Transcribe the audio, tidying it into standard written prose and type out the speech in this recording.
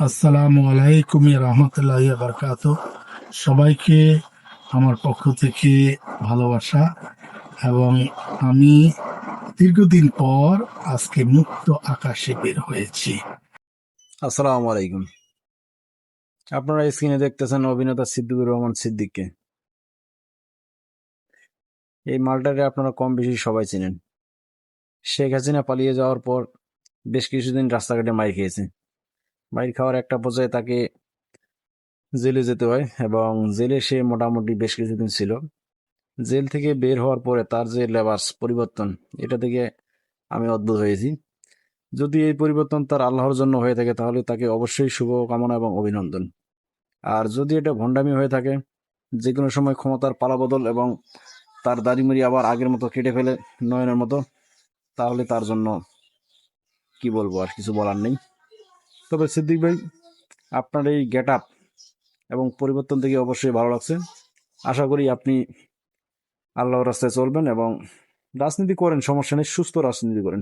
আসসালামু আলাইকুম রহমতুল্লাহ বারকাত। সবাইকে আমার পক্ষ থেকে ভালোবাসা। এবং আমি দীর্ঘদিন পর আজকে মুক্ত আকাশে বের হয়েছি। আসসালামু আলাইকুম। আপনারা স্ক্রিনে দেখতেছেন অভিনেতা সিদ্দিকুর রহমান সিদ্দিককে। এই মালটাকে আপনারা কম বেশি সবাই চিনেন। শেখ হাসিনা পালিয়ে যাওয়ার পর বেশ কিছুদিন রাস্তাঘাটে মাইর খেয়েছে। মাইর খাওয়ার একটা পর্যায়ে তাকে জেলে যেতে হয় এবং জেলে সে মোটামুটি বেশ কিছুদিন ছিল। জেল থেকে বের হওয়ার পরে তার যে লেবাস পরিবর্তন, এটা থেকে আমি অদ্ভুত হয়েছি। যদি এই পরিবর্তন তার আল্লাহর জন্য হয়ে থাকে তাহলে তাকে অবশ্যই শুভ কামনা এবং অভিনন্দন। আর যদি এটা ভণ্ডামি হয়ে থাকে, যে কোনো সময় ক্ষমতার পালাবদল এবং তার দাড়িমুড়ি আবার আগের মতো কেটে ফেলে নয়নের মতো, তাহলে তার জন্য কি বলবো, আর কিছু বলার নেই। তবে সিদ্দিক ভাই, আপনার এই গেট আপ এবং পরিবর্তন থেকে অবশ্যই ভালো লাগছে। আশা করি আপনি আল্লাহর রাস্তায় চলবেন এবং রাজনীতি করেন, সমস্যা নেই, সুস্থ রাজনীতি করেন।